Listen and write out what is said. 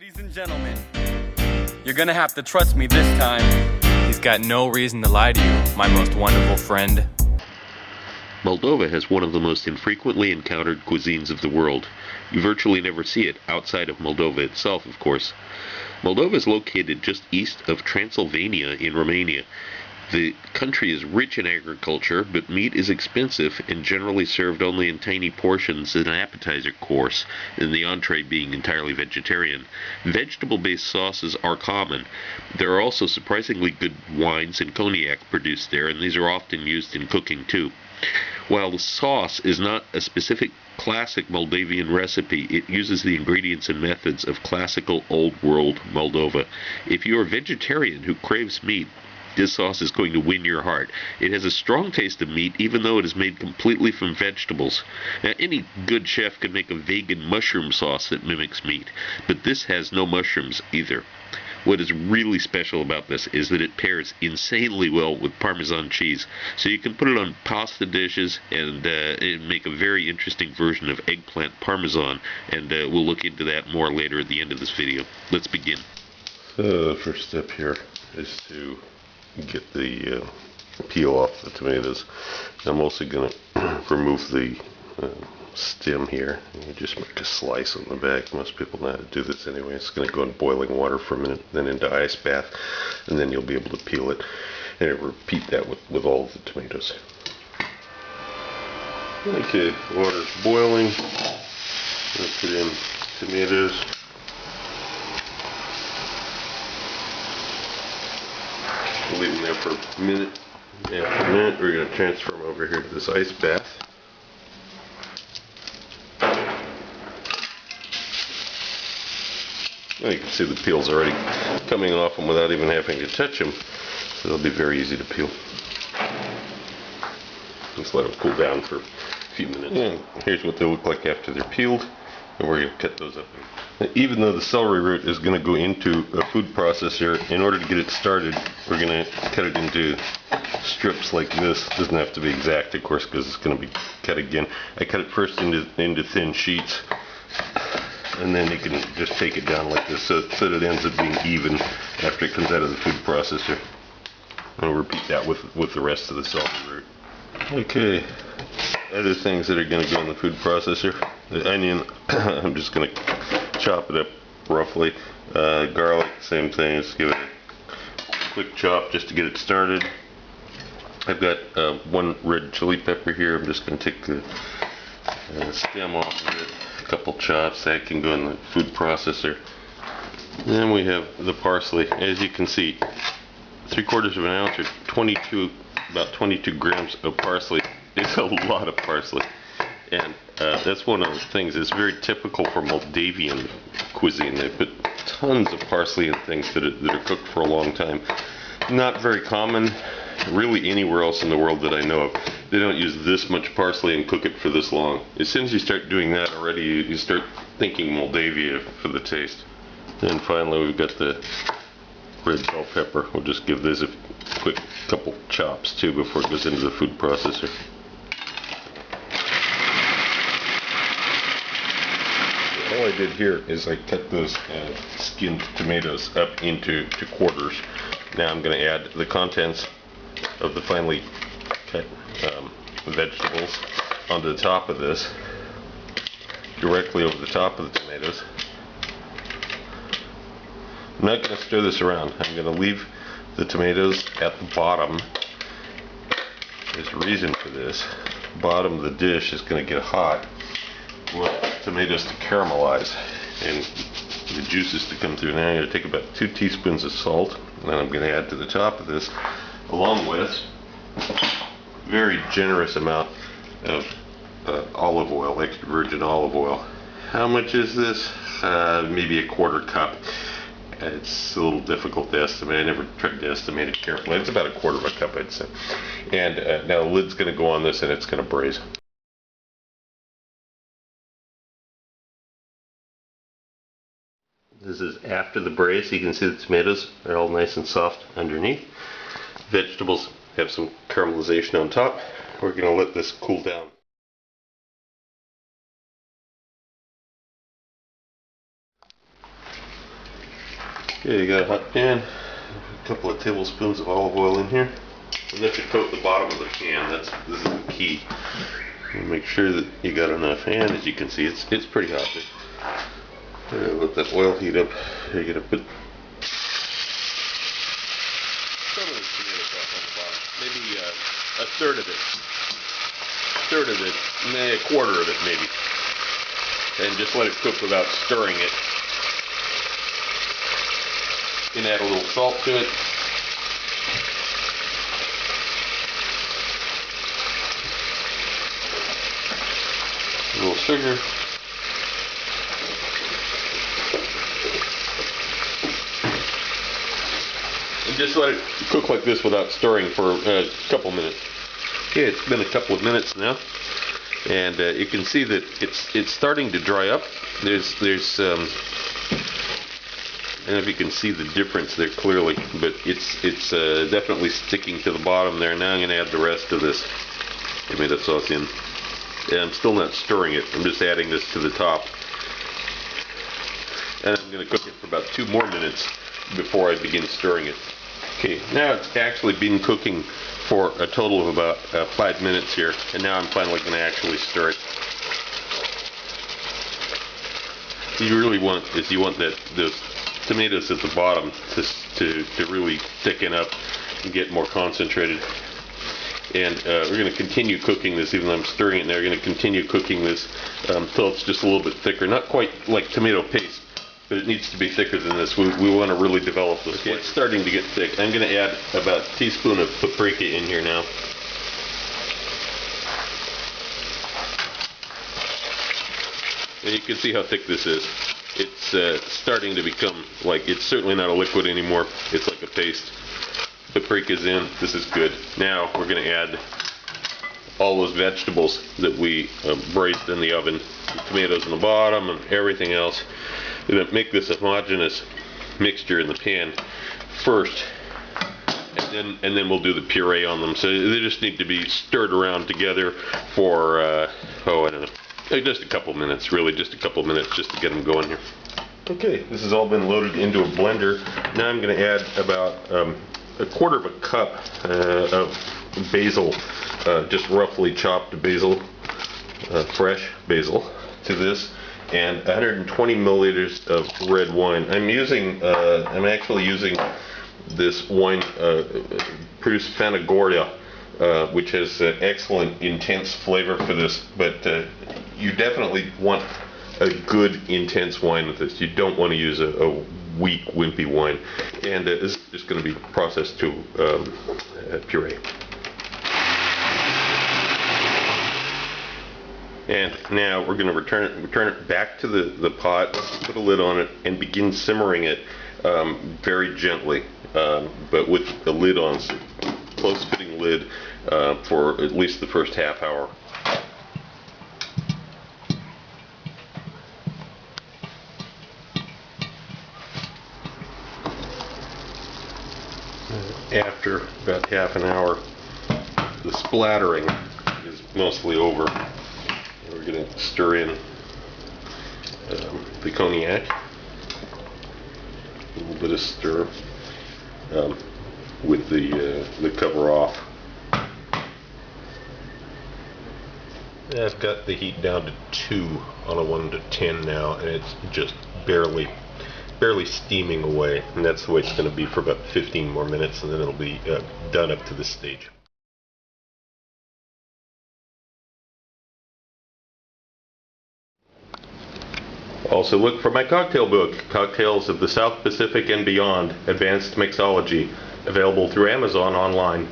Ladies and gentlemen, you're gonna have to trust me this time. He's got no reason to lie to you, my most wonderful friend. Moldova has one of the most infrequently encountered cuisines of the world. You virtually never see it outside of Moldova itself, of course. Moldova is located just east of Transylvania in Romania. The country is rich in agriculture, but meat is expensive and generally served only in tiny portions as an appetizer course, and the entree being entirely vegetarian. Vegetable-based sauces are common. There are also surprisingly good wines and cognac produced there, and these are often used in cooking too. While the sauce is not a specific classic Moldavian recipe, it uses the ingredients and methods of classical old world Moldova. If you are a vegetarian who craves meat, this sauce is going to win your heart. It has a strong taste of meat, even though it is made completely from vegetables. Now, any good chef could make a vegan mushroom sauce that mimics meat, but this has no mushrooms either. What is really special about this is that it pairs insanely well with Parmesan cheese. So you can put it on pasta dishes and make a very interesting version of eggplant Parmesan, and we'll look into that more later at the end of this video. Let's begin. So the first step here is to get the peel off the tomatoes. I'm also going to remove the stem here. You just make a slice on the back. Most people know how to do this anyway. It's going to go in boiling water for a minute, then into ice bath, and then you'll be able to peel it. And repeat that with all of the tomatoes. Okay, water's boiling. I'm going to put in tomatoes. Leave them there for a minute. After a minute, we're going to transfer them over here to this ice bath. Now you can see the peel's already coming off them without even having to touch them, so they'll be very easy to peel. Just let them cool down for a few minutes. And here's what they look like after they're peeled, and we're going to cut those up. Now, even though the celery root is going to go into a food processor, in order to get it started, we're going to cut it into strips like this. It doesn't have to be exact, of course, because it's going to be cut again. I cut it first into thin sheets, and then you can just take it down like this so that it ends up being even after it comes out of the food processor. And we'll repeat that with the rest of the celery root. Okay, other things that are going to go in the food processor. The onion, I'm just going to chop it up roughly. Garlic, same thing. Just give it a quick chop just to get it started. I've got one red chili pepper here. I'm just going to take the stem off of it. A couple chops that can go in the food processor. Then we have the parsley. As you can see, 3/4 of an ounce or about 22 grams of parsley. It's a lot of parsley, and that's one of the things that's very typical for Moldavian cuisine. They put tons of parsley in things that are cooked for a long time. Not very common really anywhere else in the world that I know of. They don't use this much parsley and cook it for this long. As soon as you start doing that already, you start thinking Moldavia for the taste. And finally, we've got the red bell pepper. We'll just give this a quick couple chops too before it goes into the food processor. All I did here is I cut those skinned tomatoes up into quarters. Now I'm going to add the contents of the finely cut vegetables onto the top of this, directly over the top of the tomatoes. I'm not going to stir this around. I'm going to leave the tomatoes at the bottom. There's a reason for this. The bottom of the dish is going to get hot. We want tomatoes to caramelize and the juices to come through. Now I'm going to take about 2 teaspoons of salt, and I'm going to add to the top of this, along with a very generous amount of olive oil, extra virgin olive oil. How much is this? Maybe 1/4 cup. It's a little difficult to estimate. I never tried to estimate it carefully. It's about 1/4 cup, I'd say. And now the lid's going to go on this, and it's going to braise. This is after the braise. You can see the tomatoes are all nice and soft underneath. Vegetables have some caramelization on top. We're going to let this cool down. Okay, you got a hot pan, a couple of tablespoons of olive oil in here. And that should coat the bottom of the pan. This is the key. And make sure that you got enough, and as you can see, it's pretty hot there. Let that oil heat up. You're gonna put some of this tomato sauce on the bottom, maybe a third of it, a quarter of it maybe, and just let it cook without stirring it. You can add a little salt to it. A little sugar. And just let it cook like this without stirring for a couple minutes. Okay, it's been a couple of minutes now, and you can see that it's starting to dry up. There's I don't know if you can see the difference there clearly, but it's definitely sticking to the bottom there. Now I'm going to add the rest of this tomato sauce in. And I'm still not stirring it. I'm just adding this to the top. And I'm going to cook it for about 2 more minutes before I begin stirring it. Okay, now it's actually been cooking for a total of about 5 minutes here. And now I'm finally going to actually stir it. What you really want is those tomatoes at the bottom to really thicken up and get more concentrated. And we're going to continue cooking this, even though I'm stirring it now. We're going to continue cooking this until it's just a little bit thicker. Not quite like tomato paste, but it needs to be thicker than this. We want to really develop this. Okay, it's starting to get thick. I'm going to add about a teaspoon of paprika in here now. And you can see how thick this is. It's starting to become like, it's certainly not a liquid anymore. It's like a paste. Paprika's in. This is good. Now we're going to add all those vegetables that we braised in the oven. The tomatoes in the bottom and everything else. We're going to make this a homogeneous mixture in the pan first, and then we'll do the puree on them. So they just need to be stirred around together for I don't know, just a couple minutes. Really, just a couple minutes just to get them going here. Okay, this has all been loaded into a blender. Now I'm going to add about a quarter of a cup of basil, just roughly chopped basil, fresh basil, to this, and 120 milliliters of red wine. I'm actually using this wine produced Fanagoria, which has excellent intense flavor for this, but you definitely want a good intense wine with this. You don't want to use a weak, wimpy wine. And this is just going to be processed to puree. And now we're going to return it back to the pot, put a lid on it, and begin simmering it very gently, but with the lid on, close-fitting lid, for at least the first half hour. After about half an hour, the splattering is mostly over. And we're going to stir in the cognac, a little bit of stir with the cover off. I've got the heat down to 2 on a 1 to 10 now, and it's just barely steaming away, and that's the way it's going to be for about 15 more minutes, and then it'll be done up to this stage. Also look for my cocktail book, Cocktails of the South Pacific and Beyond, Advanced Mixology, available through Amazon online.